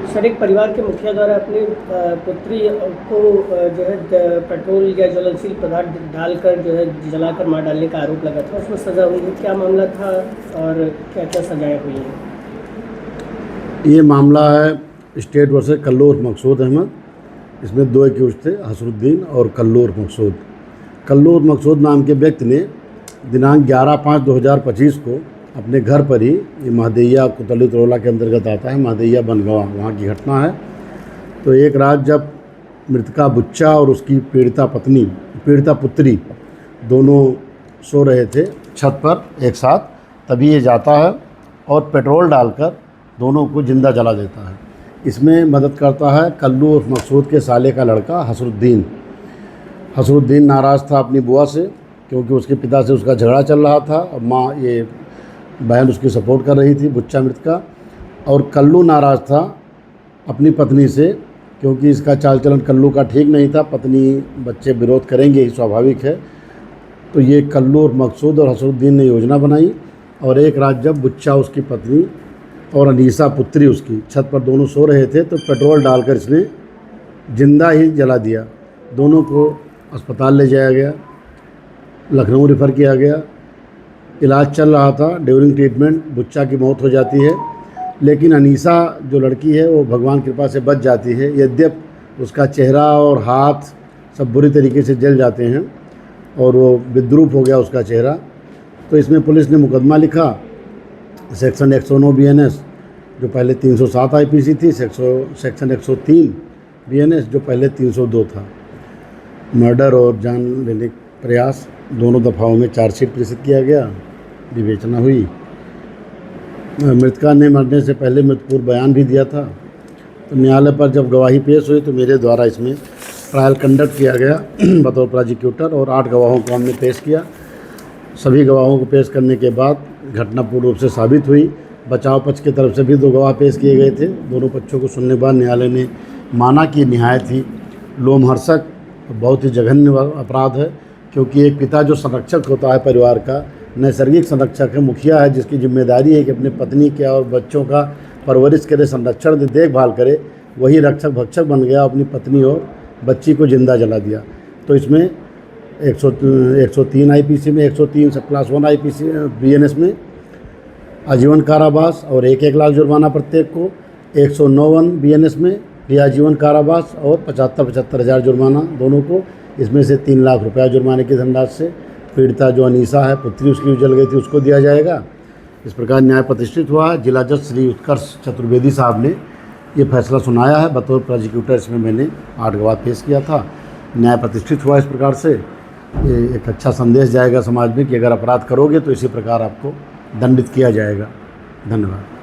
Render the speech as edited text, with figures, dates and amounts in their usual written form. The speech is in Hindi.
सर, एक परिवार के मुखिया द्वारा अपनी पुत्री को जो है पेट्रोल या ज्वलनशील पदार्थ डालकर जो है जलाकर मार डालने का आरोप लगा था, उसमें सज़ा हुई है। क्या मामला था और क्या-क्या सज़ाएँ हुई हैं? ये मामला है स्टेट वर्सेस कल्लू उर्फ मकसूद अहमद। इसमें दो एक्यूज थे, हसरुद्दीन और कल्लू उर्फ मकसूद। कल्लू उर्फ मकसूद नाम के व्यक्ति ने दिनांक 11/5/2025 को अपने घर पर ही, ये महदैया कोतवाली तरोला के अंतर्गत आता है, महदैया बनगांव वहाँ की घटना है। तो एक रात जब मृतका बुच्चा और उसकी पीड़िता पुत्री दोनों सो रहे थे छत पर एक साथ, तभी ये जाता है और पेट्रोल डालकर दोनों को जिंदा जला देता है। इसमें मदद करता है कल्लू उर्फ मकसूद के साले का लड़का हसरुद्दीन। हसरुद्दीन नाराज़ था अपनी बुआ से, क्योंकि उसके पिता से उसका झगड़ा चल रहा था और माँ ये बहन उसकी सपोर्ट कर रही थी, बुच्चा मृतका। और कल्लू नाराज़ था अपनी पत्नी से, क्योंकि इसका चाल चलन कल्लू का ठीक नहीं था। पत्नी बच्चे विरोध करेंगे ही, स्वाभाविक है। तो ये कल्लू और मकसूद और हसरुद्दीन ने योजना बनाई और एक रात जब बुच्चा उसकी पत्नी और अनीसा पुत्री उसकी छत पर दोनों सो रहे थे, तो पेट्रोल डालकर इसने जिंदा ही जला दिया। दोनों को अस्पताल ले जाया गया, लखनऊ रेफ़र किया गया। इलाज चल रहा था। ड्यूरिंग ट्रीटमेंट बुच्चा की मौत हो जाती है, लेकिन अनीसा जो लड़की है वो भगवान कृपा से बच जाती है। यद्यप उसका चेहरा और हाथ सब बुरी तरीके से जल जाते हैं और वो विद्रूप हो गया उसका चेहरा। तो इसमें पुलिस ने मुकदमा लिखा, सेक्शन 109 BNS जो पहले 307 IPC थी, सेक्शन 103 BNS जो पहले 302 था। मर्डर और जान लेने प्रयास दोनों दफ़ाओं में चार्जशीट प्रेषित किया गया, विवेचना हुई। मृतका ने मरने से पहले मृतपूर्व बयान भी दिया था। तो न्यायालय पर जब गवाही पेश हुई तो मेरे द्वारा इसमें ट्रायल कंडक्ट किया गया बतौर प्रोसिक्यूटर, और 8 गवाहों को हमने पेश किया। सभी गवाहों को पेश करने के बाद घटना पूर्ण रूप से साबित हुई। बचाव पक्ष की तरफ से भी 2 गवाह पेश किए गए थे। दोनों पक्षों को सुनने के बाद न्यायालय ने माना कि निहायत ही लोमहर्षक, बहुत ही जघन्य अपराध है, क्योंकि एक पिता जो संरक्षक होता है परिवार का, नैसर्गिक संरक्षक है, मुखिया है, जिसकी जिम्मेदारी है कि अपने पत्नी के और बच्चों का परवरिश करे, संरक्षण दे, देखभाल करे, वही रक्षक भक्षक बन गया, अपनी पत्नी और बच्ची को जिंदा जला दिया। तो इसमें 103 IPC में, 103 सब क्लास 1 IPC BNS में आजीवन कारावास और 1-1 लाख जुर्माना प्रत्येक को, 109 BNS में भी आजीवन कारावास और 75-75 हज़ार जुर्माना दोनों को। इसमें से 3 लाख रुपया जुर्माने की धनराशि से पीड़िता जो अनीसा है, पुत्री उसकी जल गई थी, उसको दिया जाएगा। इस प्रकार न्याय प्रतिष्ठित हुआ है। जिला जज श्री उत्कर्ष चतुर्वेदी साहब ने ये फैसला सुनाया है। बतौर प्रोसिक्यूटर इसमें मैंने 8 गवाह पेश किया था। न्याय प्रतिष्ठित हुआ। इस प्रकार से ये एक अच्छा संदेश जाएगा समाज में कि अगर अपराध करोगे तो इसी प्रकार आपको दंडित किया जाएगा। धन्यवाद।